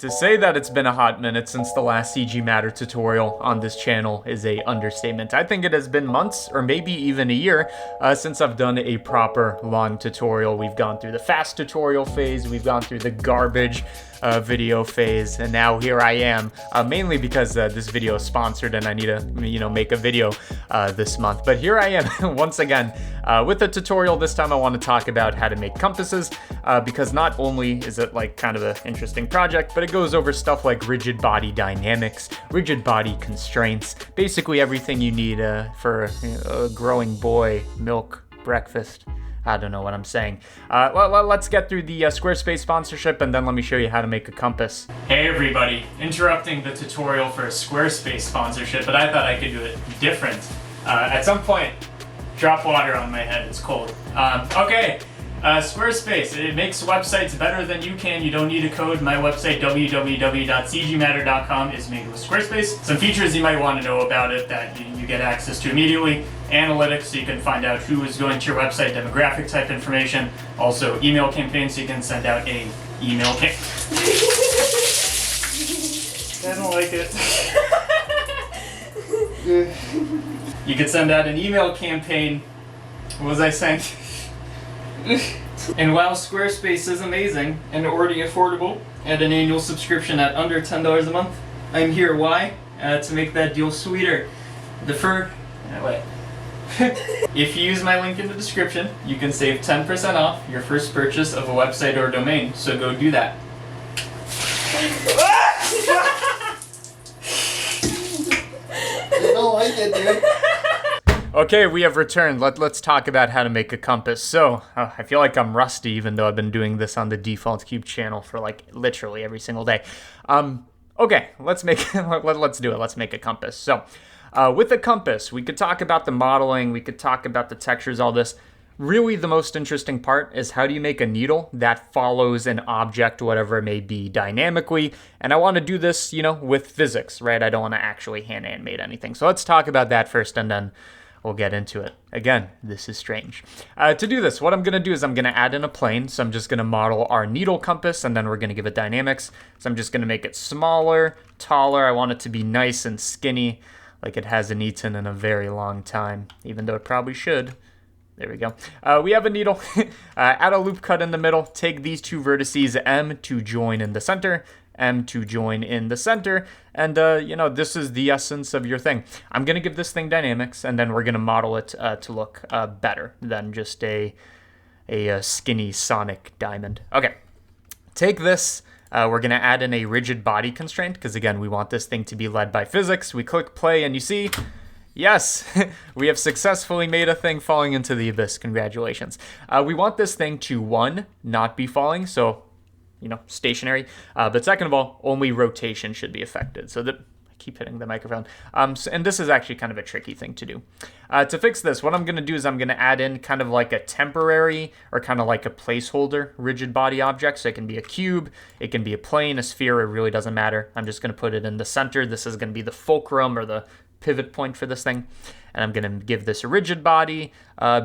To say that it's been a hot minute since the last CG Matter tutorial on this channel is a understatement. I think it has been months or maybe even a year since I've done a proper long tutorial. We've gone through the fast tutorial phase, we've gone through the garbage video phase, and now here I am, mainly because this video is sponsored and I need to, make a video this month. But here I am once again with a tutorial. This time I want to talk about how to make compasses because not only is it like kind of an interesting project, but it goes over stuff like rigid body dynamics, rigid body constraints, basically everything you need for a growing boy milk breakfast. I don't know what I'm saying. Let's get through the Squarespace sponsorship and then let me show you how to make a compass. Hey everybody, interrupting the tutorial for a Squarespace sponsorship, but I thought I could do it different. At some point, drop water on my head, it's cold. Squarespace, it makes websites better than you can. You don't need a code. My website, www.cgmatter.com, is made with Squarespace. Some features you might want to know about it that you get access to immediately. Analytics, so you can find out who is going to your website, demographic type information. Also, email campaigns, so you can send out a email campaign. I don't like it. You could send out an email campaign. What was I saying? And while Squarespace is amazing and already affordable at an annual subscription at under $10 a month, I'm here. Why? To make that deal sweeter. If you use my link in the description, you can save 10% off your first purchase of a website or domain, so go do that. I don't like it, dude. Okay, we have returned. Let's talk about how to make a compass. So, I feel like I'm rusty even though I've been doing this on the default Cube channel for like literally every single day. Okay, let's do it. Let's make a compass. So, with a compass, we could talk about the modeling, we could talk about the textures, all this. Really, the most interesting part is how do you make a needle that follows an object, whatever it may be, dynamically. And I want to do this, with physics, right? I don't want to actually hand animate anything. So let's talk about that first and then we'll get into it. Again, this is strange. To do this, what I'm going to do is I'm going to add in a plane. So I'm just going to model our needle compass, and then we're going to give it dynamics. So I'm just going to make it smaller, taller. I want it to be nice and skinny, like it hasn't eaten in a very long time, even though it probably should. There we go. We have a needle. Add a loop cut in the middle. Take these two vertices, M to join in the center, M to join in the center, and this is the essence of your thing. I'm gonna give this thing dynamics, and then we're gonna model it to look better than just a skinny sonic diamond. Okay, take this. We're gonna add in a rigid body constraint because again, we want this thing to be led by physics. We click play, and you see, yes, we have successfully made a thing falling into the abyss. Congratulations. We want this thing to, one, not be falling, so stationary. But second of all, only rotation should be affected. So that I keep hitting the microphone. And this is actually kind of a tricky thing to do. To fix this, what I'm going to do is I'm going to add in kind of like a temporary or kind of like a placeholder rigid body object. So it can be a cube, it can be a plane, a sphere. It really doesn't matter. I'm just going to put it in the center. This is going to be the fulcrum or the pivot point for this thing. And I'm going to give this a rigid body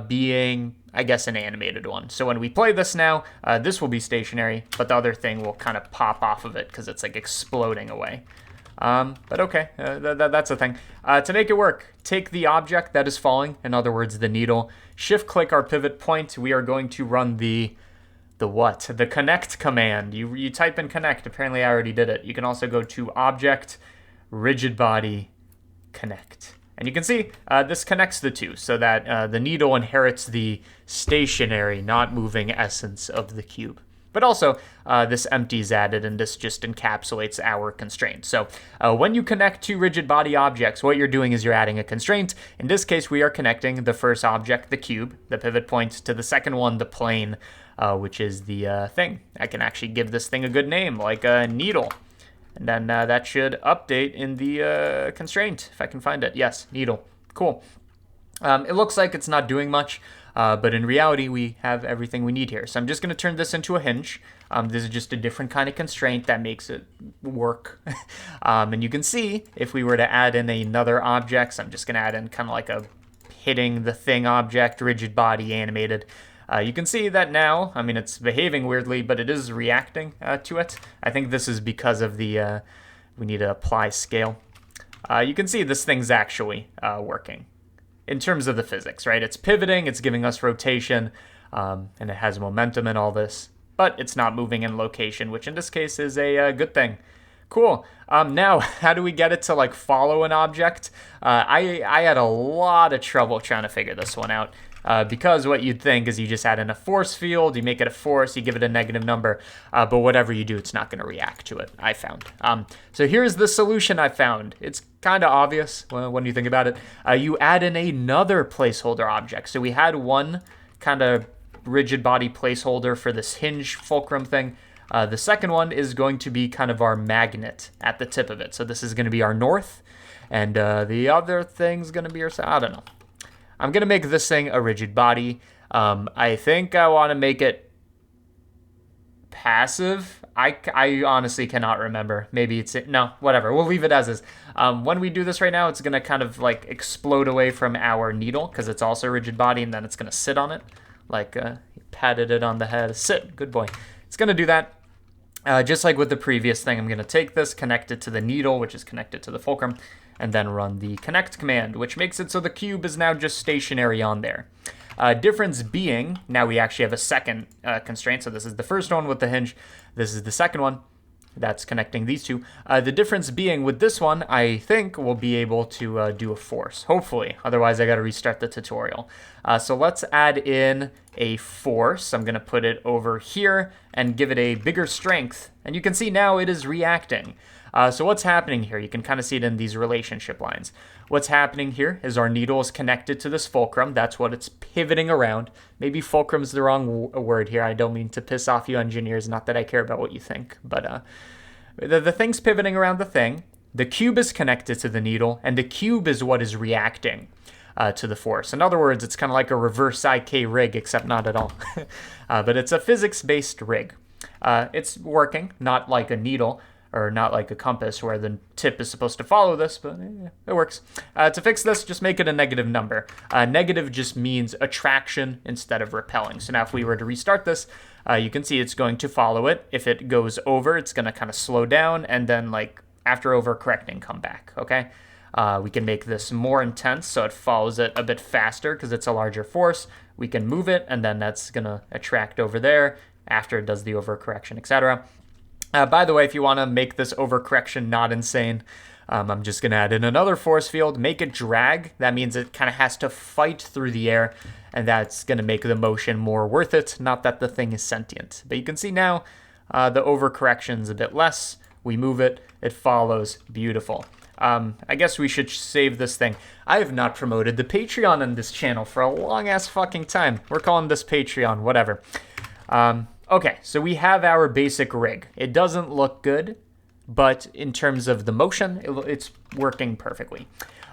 being, I guess, an animated one. So when we play this now, this will be stationary, but the other thing will kind of pop off of it because it's like exploding away. But okay, that's the thing. To make it work, take the object that is falling, in other words, the needle, shift click our pivot point. We are going to run the connect command. You type in connect. Apparently I already did it. You can also go to object, rigid body, connect. And you can see this connects the two so that the needle inherits the stationary, not moving essence of the cube. But also, this empty is added, and this just encapsulates our constraint. So when you connect two rigid body objects, what you're doing is you're adding a constraint. In this case, we are connecting the first object, the cube, the pivot point, to the second one, the plane, which is the thing. I can actually give this thing a good name, like a needle. And then that should update in the constraint, if I can find it. Yes, needle. Cool. It looks like it's not doing much, but in reality, we have everything we need here. So I'm just going to turn this into a hinge. This is just a different kind of constraint that makes it work. And you can see, if we were to add in another object, so I'm just going to add in kind of like a hitting the thing object, rigid body, animated. You can see that now, I mean, it's behaving weirdly, but it is reacting to it. I think this is because of the, we need to apply scale. You can see this thing's actually working in terms of the physics, right? It's pivoting, it's giving us rotation, and it has momentum and all this, but it's not moving in location, which in this case is a good thing. Cool. Now, how do we get it to like follow an object? I had a lot of trouble trying to figure this one out. Because what you'd think is you just add in a force field, you make it a force, you give it a negative number, but whatever you do, it's not going to react to it, I found. So here's the solution I found. It's kind of obvious when you think about it. You add in another placeholder object. So we had one kind of rigid body placeholder for this hinge fulcrum thing. The second one is going to be kind of our magnet at the tip of it. So this is going to be our north, and the other thing's going to be our south. I don't know. I'm going to make this thing a rigid body. I think I want to make it passive. I honestly cannot remember. Maybe it's... No, whatever. We'll leave it as is. When we do this right now, it's going to kind of like explode away from our needle because it's also a rigid body, and then it's going to sit on it. Like you patted it on the head. Sit. Good boy. It's going to do that. Just like with the previous thing, I'm going to take this, connect it to the needle, which is connected to the fulcrum, and then run the connect command, which makes it so the cube is now just stationary on there. Difference being, now we actually have a second constraint. So this is the first one with the hinge. This is the second one that's connecting these two. The difference being with this one, I think we'll be able to do a force, hopefully. Otherwise, I got to restart the tutorial. So let's add in a force. I'm going to put it over here and give it a bigger strength. And you can see now it is reacting. So what's happening here? You can kind of see it in these relationship lines. What's happening here is our needle is connected to this fulcrum. That's what it's pivoting around. Maybe fulcrum's the wrong word here. I don't mean to piss off you engineers. Not that I care about what you think. But the thing's pivoting around the thing. The cube is connected to the needle. And the cube is what is reacting to the force. In other words, it's kind of like a reverse IK rig, except not at all. But it's a physics-based rig. It's working, not like a needle, or not like a compass where the tip is supposed to follow this, but it works. To fix this, just make it a negative number. Negative just means attraction instead of repelling. So now if we were to restart this, you can see it's going to follow it. If it goes over, it's going to kind of slow down, and then like after overcorrecting, come back, okay? We can make this more intense so it follows it a bit faster because it's a larger force. We can move it, and then that's going to attract over there after it does the overcorrection, etc. By the way, if you want to make this overcorrection not insane, I'm just going to add in another force field, make it drag. That means it kind of has to fight through the air, and that's going to make the motion more worth it. Not that the thing is sentient. But you can see now the overcorrection's a bit less. We move it. It follows. Beautiful. I guess we should save this thing. I have not promoted the Patreon on this channel for a long-ass fucking time. We're calling this Patreon, whatever. Okay, so we have our basic rig. It doesn't look good, but in terms of the motion, it's working perfectly.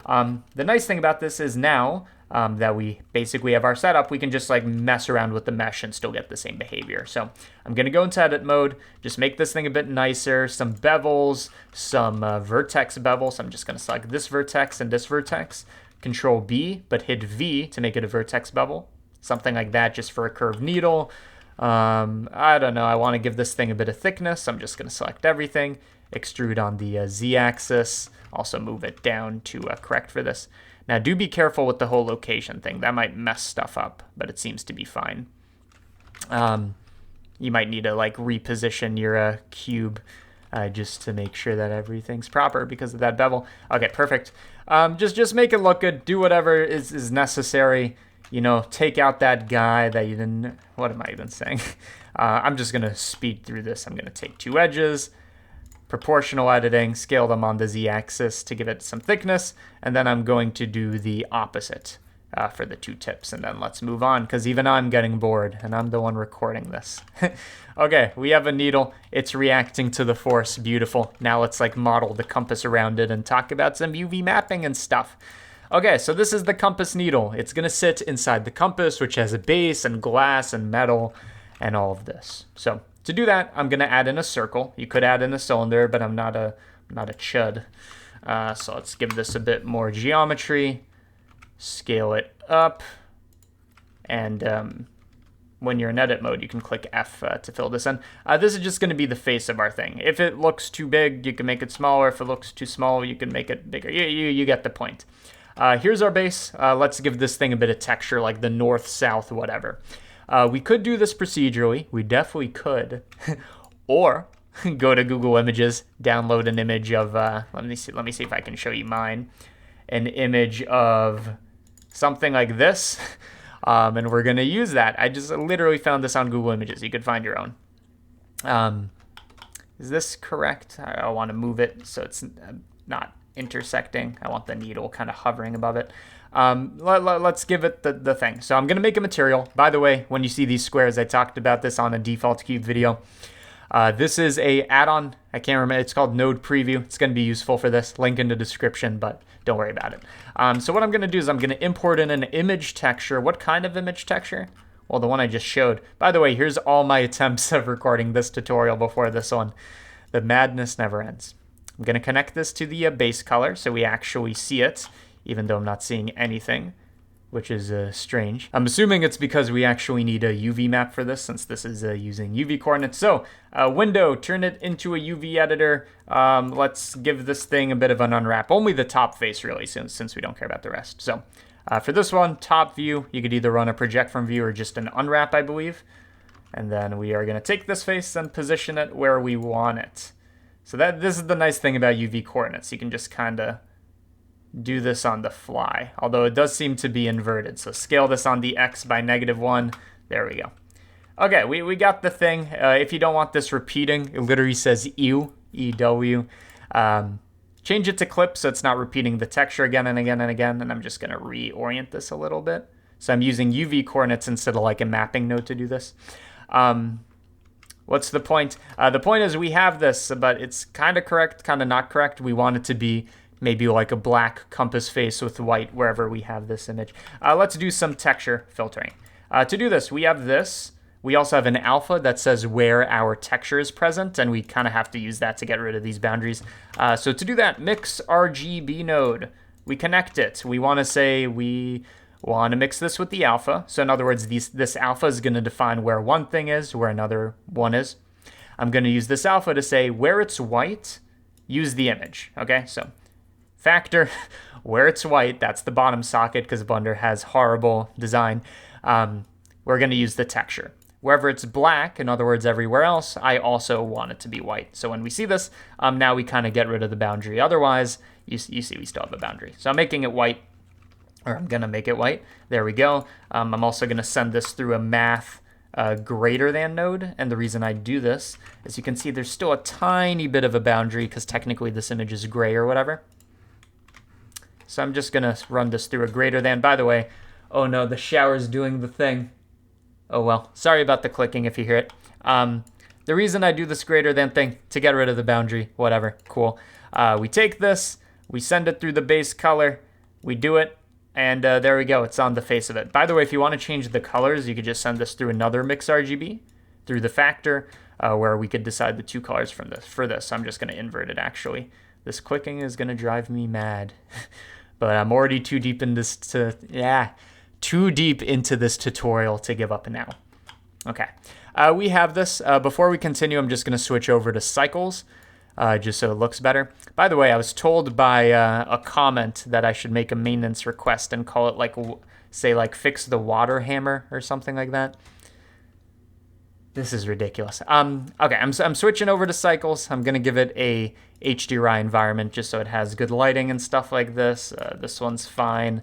The nice thing about this is now that we basically have our setup, we can just like mess around with the mesh and still get the same behavior. So I'm going to go into edit mode, just make this thing a bit nicer, some bevels, some vertex bevels. I'm just going to select this vertex and this vertex, Control B, but hit V to make it a vertex bevel. Something like that just for a curved needle. I don't know, I want to give this thing a bit of thickness. I'm just going to select everything, extrude on the Z-axis, also move it down to correct for this. Now do be careful with the whole location thing. That might mess stuff up, but it seems to be fine. You might need to like reposition your cube just to make sure that everything's proper because of that bevel. Okay, perfect. Just make it look good. Do whatever is necessary. You know, take out that guy that you didn't... What am I even saying? I'm just going to speed through this. I'm going to take two edges, proportional editing, scale them on the Z-axis to give it some thickness, and then I'm going to do the opposite for the two tips, and then let's move on, because even I'm getting bored, and I'm the one recording this. Okay, we have a needle. It's reacting to the force. Beautiful. Now let's like model the compass around it and talk about some UV mapping and stuff. Okay, so this is the compass needle. It's going to sit inside the compass, which has a base and glass and metal and all of this. So to do that, I'm going to add in a circle. You could add in a cylinder, but I'm not a chud. So let's give this a bit more geometry, scale it up, and when you're in edit mode, you can click F to fill this in. This is just going to be the face of our thing. If it looks too big, you can make it smaller. If it looks too small, you can make it bigger. You get the point. Here's our base. Let's give this thing a bit of texture, like the north, south, whatever. We could do this procedurally. We definitely could. Or go to Google Images, download an image of, let me see if I can show you mine. An image of something like this. And we're going to use that. I just literally found this on Google Images. You could find your own. Is this correct? I want to move it so it's not intersecting. I want the needle kind of hovering above it. Let's give it the thing. So I'm going to make a material. By the way, when you see these squares, I talked about this on a default cube video. This is a add-on. I can't remember. It's called Node Preview. It's going to be useful for this. Link in the description, but don't worry about it. So what I'm going to do is I'm going to import in an image texture. What kind of image texture? Well, the one I just showed. By the way, here's all my attempts of recording this tutorial before this one. The madness never ends. I'm going to connect this to the base color so we actually see it, even though I'm not seeing anything, which is strange. I'm assuming it's because we actually need a UV map for this, since this is using UV coordinates. So, window, turn it into a UV editor. Let's give this thing a bit of an unwrap. Only the top face, really, since we don't care about the rest. So, for this one, top view, you could either run a project from view or just an unwrap, I believe. And then we are going to take this face and position it where we want it. So this is the nice thing about UV coordinates. You can just kind of do this on the fly, although it does seem to be inverted. So scale this on the X by -1. There we go. Okay, we got the thing. If you don't want this repeating, it literally says EW, EW. Change it to clip so it's not repeating the texture again and again and again. And I'm just going to reorient this a little bit. So I'm using UV coordinates instead of like a mapping node to do this. What's the point? The point is we have this, but it's kind of correct, kind of not correct. We want it to be maybe like a black compass face with white wherever we have this image. Let's do some texture filtering. To do this, we have this. We also have an alpha that says where our texture is present, and we kind of have to use that to get rid of these boundaries. So to do that, mix RGB node. We connect it. We want to say we want to mix this with the alpha. So in other words, this alpha is going to define where one thing is, where another one is. I'm going to use this alpha to say where it's white, use the image. Okay, so factor, where it's white, that's the bottom socket because Blender has horrible design. We're going to use the texture. Wherever it's black, in other words, everywhere else, I also want it to be white. So when we see this, now we kind of get rid of the boundary. Otherwise, you see we still have a boundary. So I'm making it white, or I'm going to make it white. There we go. I'm also going to send this through a math greater than node. And the reason I do this is you can see there's still a tiny bit of a boundary because technically this image is gray or whatever. So I'm just going to run this through a greater than. By the way, oh no, the shower's doing the thing. Oh well, sorry about the clicking if you hear it. The reason I do this greater than thing, to get rid of the boundary, whatever, cool. We take this, we send it through the base color, we do it, and there we go, it's on the face of it. By the way, if you want to change the colors, you could just send this through another mix RGB, through the factor, where we could decide the two colors from this. For this, I'm just going to invert it actually. This clicking is going to drive me mad. But I'm already too deep in this too deep into this tutorial to give up now. Okay, we have this. Before we continue, I'm just going to switch over to cycles, just so it looks better. By the way, I was told by a comment that I should make a maintenance request and call it like, say like fix the water hammer or something like that. This is ridiculous. Okay, I'm switching over to cycles. I'm going to give it a HDRI environment just so it has good lighting and stuff like this. This one's fine.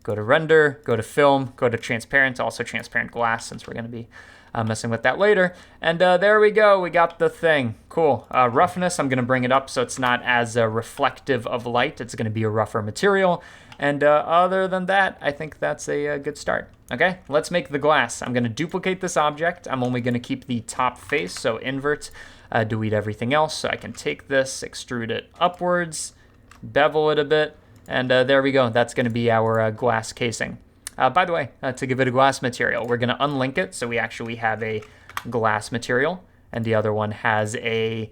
Go to render, go to film, go to transparent, also transparent glass since we're going to be messing with that later. And there we go. We got the thing. Cool. Roughness, I'm going to bring it up so it's not as reflective of light. It's going to be a rougher material. And other than that, I think that's a good start. Okay, let's make the glass. I'm going to duplicate this object. I'm only going to keep the top face, so invert, delete everything else. So I can take this, extrude it upwards, bevel it a bit, and there we go. That's going to be our glass casing. By the way, to give it a glass material, we're going to unlink it so we actually have a glass material, and the other one has a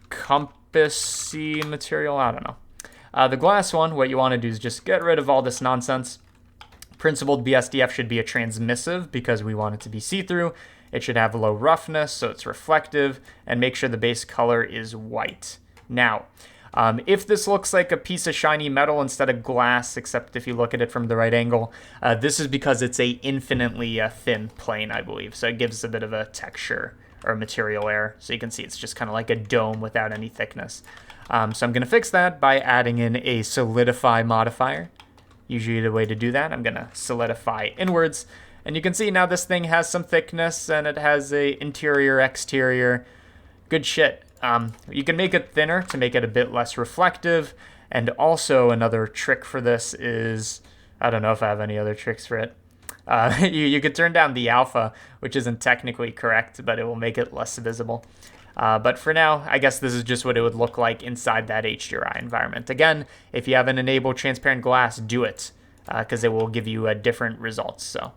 compassy material. I don't know. The glass one, what you want to do is just get rid of all this nonsense. Principled BSDF should be a transmissive because we want it to be see-through. It should have low roughness, so it's reflective, and make sure the base color is white. Now, if this looks like a piece of shiny metal instead of glass, except if you look at it from the right angle, this is because it's a infinitely thin plane, I believe. So it gives a bit of a texture or material error. So you can see it's just kind of like a dome without any thickness. So I'm going to fix that by adding in a solidify modifier. Usually the way to do that, I'm going to solidify inwards. And you can see now this thing has some thickness and it has a interior, exterior. Good shit. You can make it thinner to make it a bit less reflective. And also another trick for this is, I don't know if I have any other tricks for it. You could turn down the alpha, which isn't technically correct, but it will make it less visible. But for now, I guess this is just what it would look like inside that HDRI environment. Again, if you have an enabled transparent glass, do it, because it will give you different results. So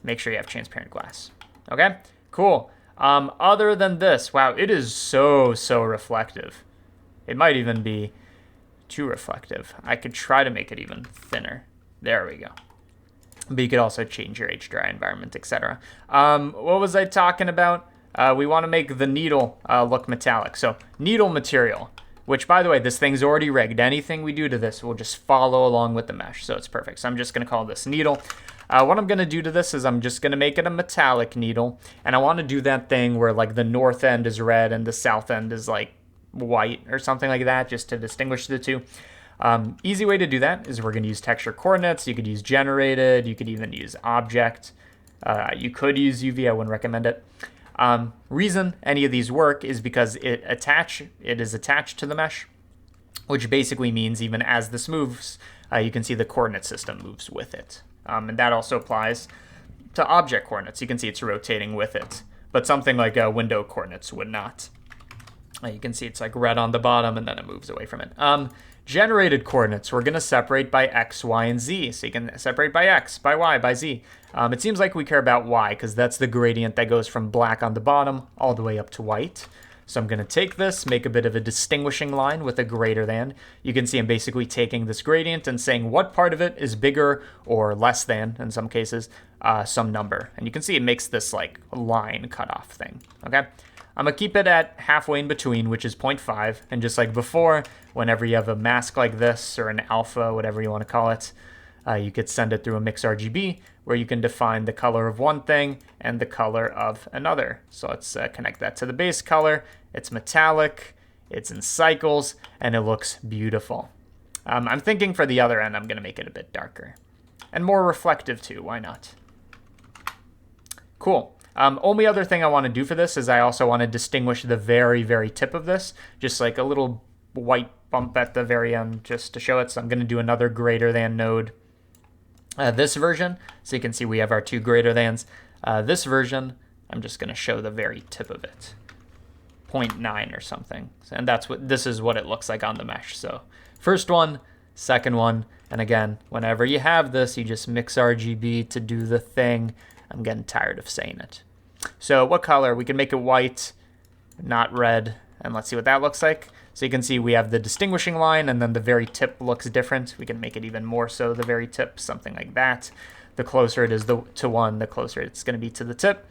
make sure you have transparent glass. Okay, cool. Other than this, wow, it is so reflective. It might even be too reflective. I could try to make it even thinner. There we go. But you could also change your HDRI environment, etc. What was I talking about? We want to make the needle look metallic. So needle material, which by the way, this thing's already rigged. Anything we do to this will just follow along with the mesh. So it's perfect. So I'm just going to call this needle. What I'm going to do to this is I'm just going to make it a metallic needle. And I want to do that thing where like the north end is red and the south end is like white or something like that, just to distinguish the two. Easy way to do that is we're going to use texture coordinates. You could use generated. You could even use object. You could use UV. I wouldn't recommend it. Reason any of these work is because it is attached to the mesh, which basically means even as this moves, you can see the coordinate system moves with it. And that also applies to object coordinates. You can see it's rotating with it, but something like window coordinates would not. You can see it's like red on the bottom and then it moves away from it. Generated coordinates, we're going to separate by x, y, and z. So you can separate by x, by y, by z. It seems like we care about y because that's the gradient that goes from black on the bottom all the way up to white. So I'm going to take this, make a bit of a distinguishing line with a greater than. You can see I'm basically taking this gradient and saying what part of it is bigger or less than, in some cases, some number. And you can see it makes this like line cutoff thing, okay? I'm going to keep it at halfway in between, which is 0.5. And just like before, whenever you have a mask like this or an alpha, whatever you want to call it, you could send it through a mix RGB where you can define the color of one thing and the color of another. So let's connect that to the base color. It's metallic, it's in cycles, and it looks beautiful. I'm thinking for the other end, I'm going to make it a bit darker. And more reflective too, why not? Cool. Only other thing I want to do for this is I also want to distinguish the very tip of this, just like a little white bump at the very end just to show it. So I'm going to do another greater than node. This version, so you can see we have our two greater thans. This version, I'm just going to show the very tip of it, 0.9 or something. And this is what it looks like on the mesh. So first one, second one, and again, whenever you have this, you just mix RGB to do the thing. I'm getting tired of saying it. So what color? We can make it white, not red, and let's see what that looks like. So you can see we have the distinguishing line, and then the very tip looks different. We can make it even more so, the very tip, something like that. The closer it is to one, the closer it's going to be to the tip.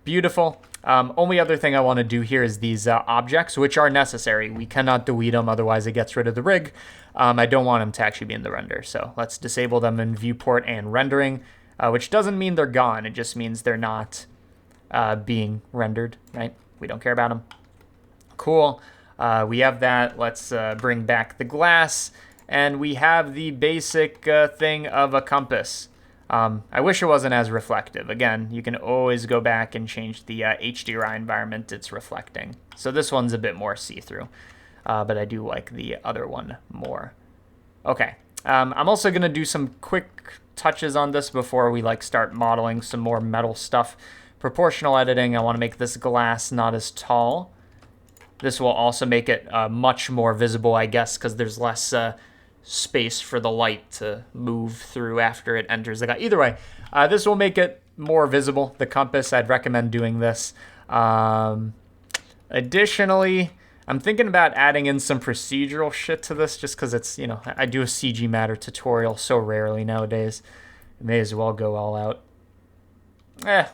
Beautiful. Only other thing I want to do here is these objects, which are necessary. We cannot delete them, otherwise it gets rid of the rig. I don't want them to actually be in the render, so let's disable them in viewport and rendering, which doesn't mean they're gone. It just means they're not being rendered, right? We don't care about them. Cool. We have that. Let's bring back the glass. And we have the basic thing of a compass. I wish it wasn't as reflective. Again, you can always go back and change the HDRI environment it's reflecting. So this one's a bit more see-through, but I do like the other one more. Okay. I'm also going to do some quick touches on this before we start modeling some more metal stuff. Proportional editing, I want to make this glass not as tall. This will also make it much more visible, I guess, because there's less space for the light to move through after it enters the glass. Either way, this will make it more visible. The compass, I'd recommend doing this. Additionally, I'm thinking about adding in some procedural shit to this just because it's, I do a CG Matter tutorial so rarely nowadays. May as well go all out.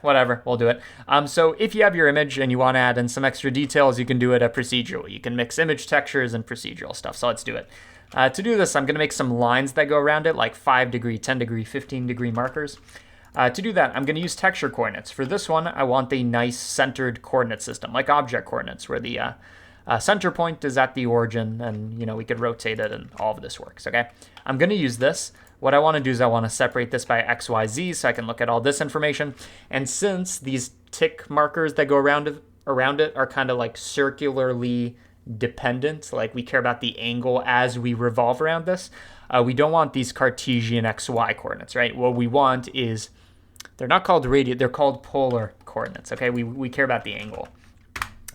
Whatever, we'll do it. So if you have your image and you want to add in some extra details, you can do it procedural. You can mix image textures and procedural stuff, so let's do it. To do this, I'm going to make some lines that go around it, like 5 degree, 10 degree, 15 degree markers. To do that, I'm going to use texture coordinates. For this one, I want a nice centered coordinate system, like object coordinates, where the center point is at the origin, and we could rotate it, and all of this works, okay? I'm going to use this. What I want to do is I want to separate this by X, Y, Z so I can look at all this information. And since these tick markers that go around it are kind of like circularly dependent, like we care about the angle as we revolve around this, we don't want these Cartesian X, Y coordinates, right? What we want is, they're not called radial, they're called polar coordinates, okay? We care about the angle.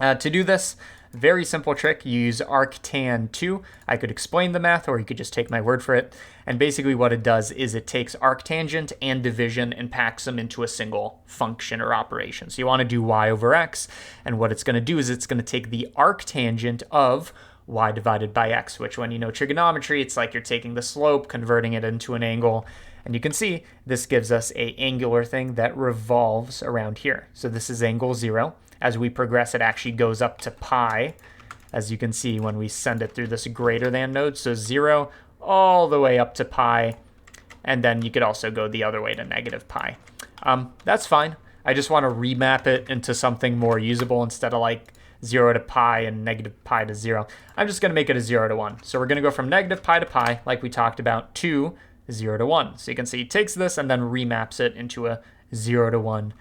To do this, very simple trick, you use arctan2. I could explain the math, or you could just take my word for it. And basically what it does is it takes arctangent and division and packs them into a single function or operation. So you want to do y over x, and what it's going to do is it's going to take the arctangent of y divided by x, which when you know trigonometry, it's like you're taking the slope, converting it into an angle. And you can see this gives us a angular thing that revolves around here. So this is angle 0. As we progress, it actually goes up to pi, as you can see when we send it through this greater than node. So 0 all the way up to pi, and then you could also go the other way to negative pi. That's fine. I just want to remap it into something more usable instead of like 0 to pi and negative pi to 0. I'm just going to make it a 0 to 1. So we're going to go from negative pi to pi, like we talked about, to 0 to 1. So you can see it takes this and then remaps it into a 0 to 1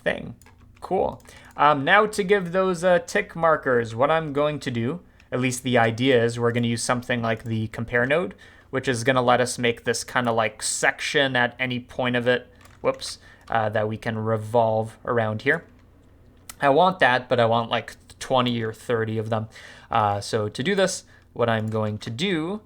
thing. Cool. Now to give those tick markers, what I'm going to do, at least the idea is, we're going to use something like the compare node, which is going to let us make this kind of like section at any point of it, that we can revolve around here. I want that, but I want like 20 or 30 of them. So to do this, what I'm going to do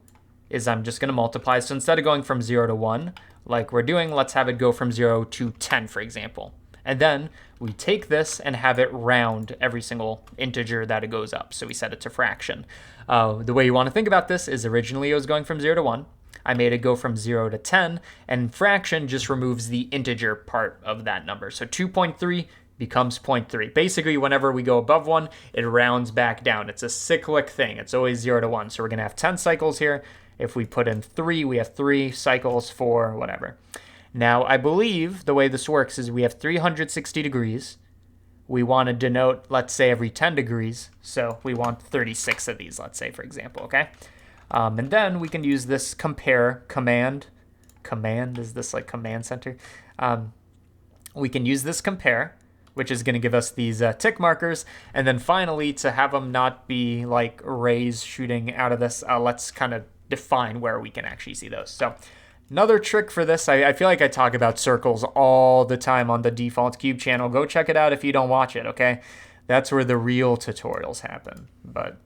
is I'm just going to multiply. So instead of going from 0 to 1, like we're doing, let's have it go from 0 to 10, for example. And then we take this and have it round every single integer that it goes up. So we set it to fraction. The way you want to think about this is originally it was going from 0 to 1. I made it go from 0 to 10, and fraction just removes the integer part of that number. So 2.3 becomes 0.3. Basically, whenever we go above 1, it rounds back down. It's a cyclic thing. It's always 0 to 1. So we're going to have 10 cycles here. If we put in 3, we have 3 cycles, 4, whatever. Now, I believe the way this works is we have 360 degrees. We want to denote, let's say, every 10 degrees. So we want 36 of these, let's say, for example, okay? And then we can use this compare command. Command, is this like command center? We can use this compare, which is going to give us these tick markers. And then finally, to have them not be like rays shooting out of this, let's kind of define where we can actually see those. So another trick for this, I feel like I talk about circles all the time on the Default Cube channel. Go check it out if you don't watch it, okay? That's where the real tutorials happen. But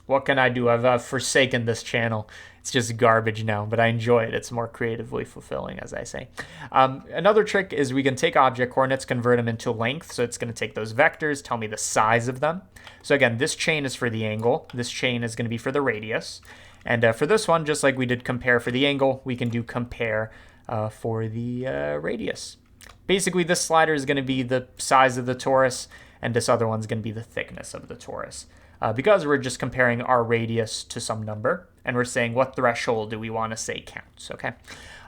what can I do? I've forsaken this channel. It's just garbage now, but I enjoy it. It's more creatively fulfilling, as I say. Another trick is we can take object coordinates, convert them into length. So it's going to take those vectors, tell me the size of them. So again, this chain is for the angle. This chain is going to be for the radius. And for this one, just like we did compare for the angle, we can do compare for the radius. Basically, this slider is going to be the size of the torus, and this other one's going to be the thickness of the torus. Because we're just comparing our radius to some number, and we're saying what threshold do we want to say counts, okay?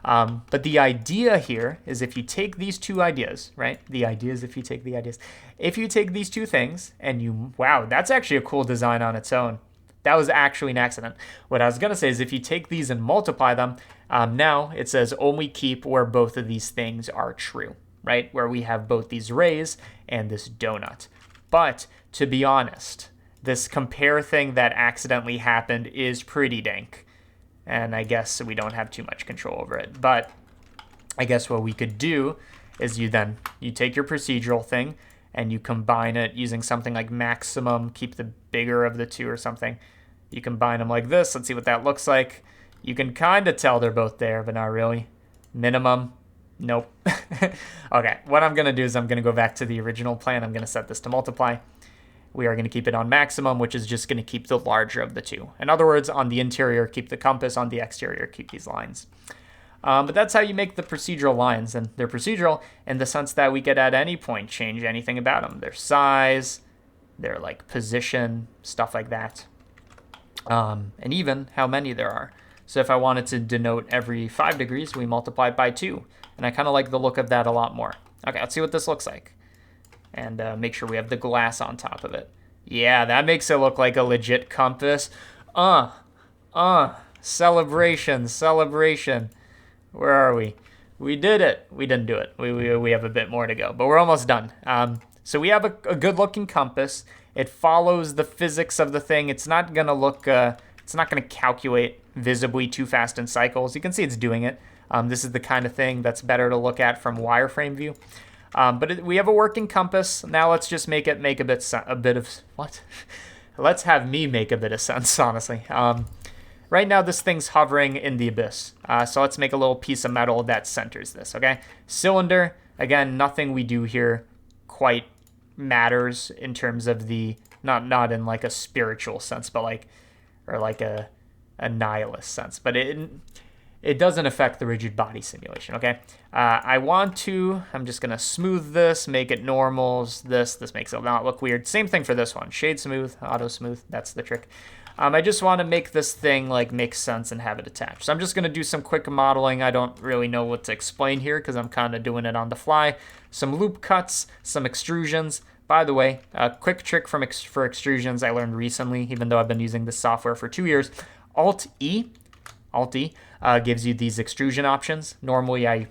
But the idea here is if you take these two ideas, right? The idea is if you take the ideas. If you take these two things and you, wow, that's actually a cool design on its own. That was actually an accident. What I was going to say is if you take these and multiply them, now it says only keep where both of these things are true, right? Where we have both these rays and this donut. But to be honest, this compare thing that accidentally happened is pretty dank. And I guess we don't have too much control over it. But I guess what we could do is you take your procedural thing and you combine it using something like maximum, keep the bigger of the two or something. You combine them like this. Let's see what that looks like. You can kind of tell they're both there, but not really. Minimum, nope. Okay, what I'm going to do is I'm going to go back to the original plan. I'm going to set this to multiply. We are going to keep it on maximum, which is just going to keep the larger of the two. In other words, on the interior, keep the compass. On the exterior, keep these lines. But that's how you make the procedural lines, and they're procedural in the sense that we could at any point change anything about them. Their size, their like position, stuff like that, and even how many there are. So if I wanted to denote every 5 degrees, we multiply it by 2, and I kind of like the look of that a lot more. Okay, let's see what this looks like, and make sure we have the glass on top of it. Yeah, that makes it look like a legit compass. Celebration, celebration. Where are we? We did it. We didn't do it. We have a bit more to go, but we're almost done. So we have a good looking compass. It follows the physics of the thing. It's not gonna look. It's not gonna calculate visibly too fast in cycles. You can see it's doing it. This is the kind of thing that's better to look at from wireframe view. But we have a working compass. Now let's just make it make a bit of what? Let's have me make a bit of sense, honestly. Right now, this thing's hovering in the abyss. So let's make a little piece of metal that centers this, okay? Cylinder, again, nothing we do here quite matters in terms of the, not in like a spiritual sense, but like, or like a nihilist sense. But it doesn't affect the rigid body simulation, okay? I'm just gonna smooth this, make it normals, this makes it not look weird. Same thing for this one, shade smooth, auto smooth, that's the trick. I just want to make this thing like make sense and have it attached. So I'm just going to do some quick modeling. I don't really know what to explain here because I'm kind of doing it on the fly. Some loop cuts, some extrusions. By the way, a quick trick for extrusions I learned recently, even though I've been using this software for 2 years. Alt-E gives you these extrusion options. Normally I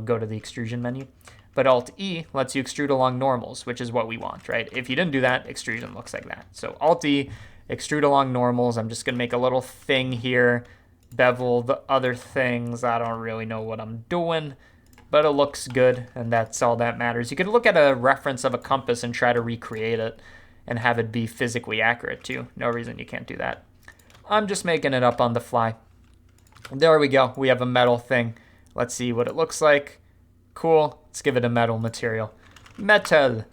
go to the extrusion menu. But Alt-E lets you extrude along normals, which is what we want, right? If you didn't do that, extrusion looks like that. So Alt-E, extrude along normals. I'm just going to make a little thing here, bevel the other things. I don't really know what I'm doing, but it looks good, and that's all that matters. You could look at a reference of a compass and try to recreate it and have it be physically accurate too. No reason you can't do that. I'm just making it up on the fly. There we go. We have a metal thing. Let's see what it looks like. Cool. Let's give it a metal material. Metal.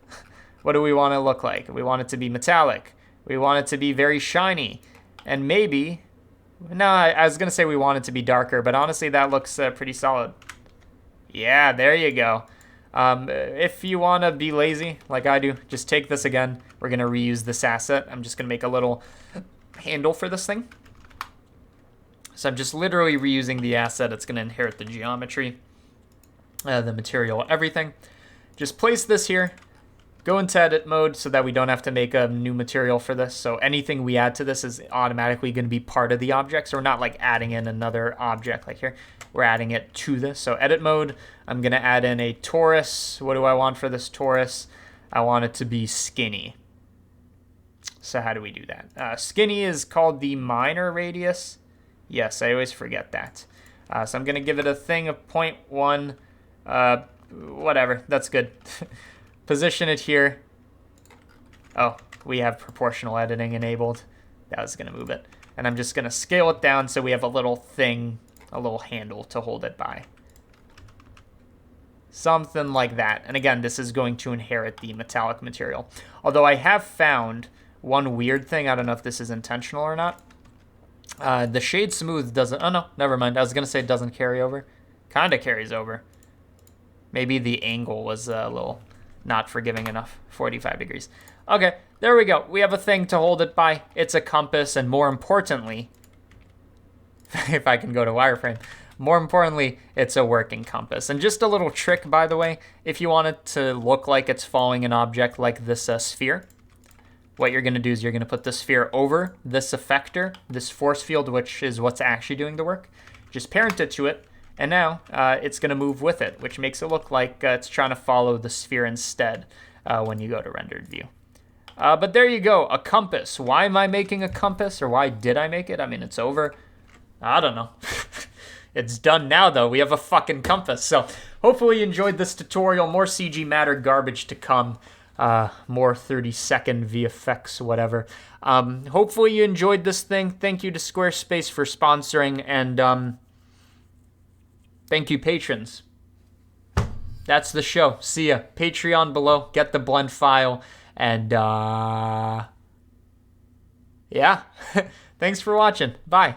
What do we want it to look like? We want it to be metallic. We want it to be very shiny. And maybe... No, I was going to say we want it to be darker, but honestly that looks pretty solid. Yeah, there you go. If you want to be lazy, like I do, just take this again. We're going to reuse this asset. I'm just going to make a little handle for this thing. So I'm just literally reusing the asset. It's going to inherit the geometry, the material, everything. Just place this here. Go into edit mode so that we don't have to make a new material for this. So anything we add to this is automatically going to be part of the object. So we're not like adding in another object like here. We're adding it to this. So edit mode, I'm going to add in a torus. What do I want for this torus? I want it to be skinny. So how do we do that? Skinny is called the minor radius. Yes, I always forget that. So I'm going to give it a thing of 0.1. Whatever, that's good. Position it here. Oh, we have proportional editing enabled. That was going to move it. And I'm just going to scale it down so we have a little thing, a little handle to hold it by. Something like that. And again, this is going to inherit the metallic material. Although I have found one weird thing. I don't know if this is intentional or not. The shade smooth doesn't... Oh, no, never mind. I was going to say it doesn't carry over. Kind of carries over. Maybe the angle was a little... not forgiving enough. 45 degrees. Okay, there we go. We have a thing to hold it by. It's a compass, and more importantly, if I can go to wireframe, more importantly, it's a working compass. And just a little trick, by the way, if you want it to look like it's following an object like this sphere, what you're going to do is you're going to put the sphere over this effector, this force field, which is what's actually doing the work. Just parent it to it. And now it's going to move with it, which makes it look like it's trying to follow the sphere instead when you go to rendered view. But there you go, a compass. Why am I making a compass, or why did I make it? I mean, it's over. I don't know. It's done now, though. We have a fucking compass. So hopefully you enjoyed this tutorial. More CG Matter garbage to come. More 30-second VFX, whatever. Hopefully you enjoyed this thing. Thank you to Squarespace for sponsoring, and... thank you, patrons. That's the show. See ya. Patreon below. Get the blend file. And, yeah. Thanks for watching. Bye.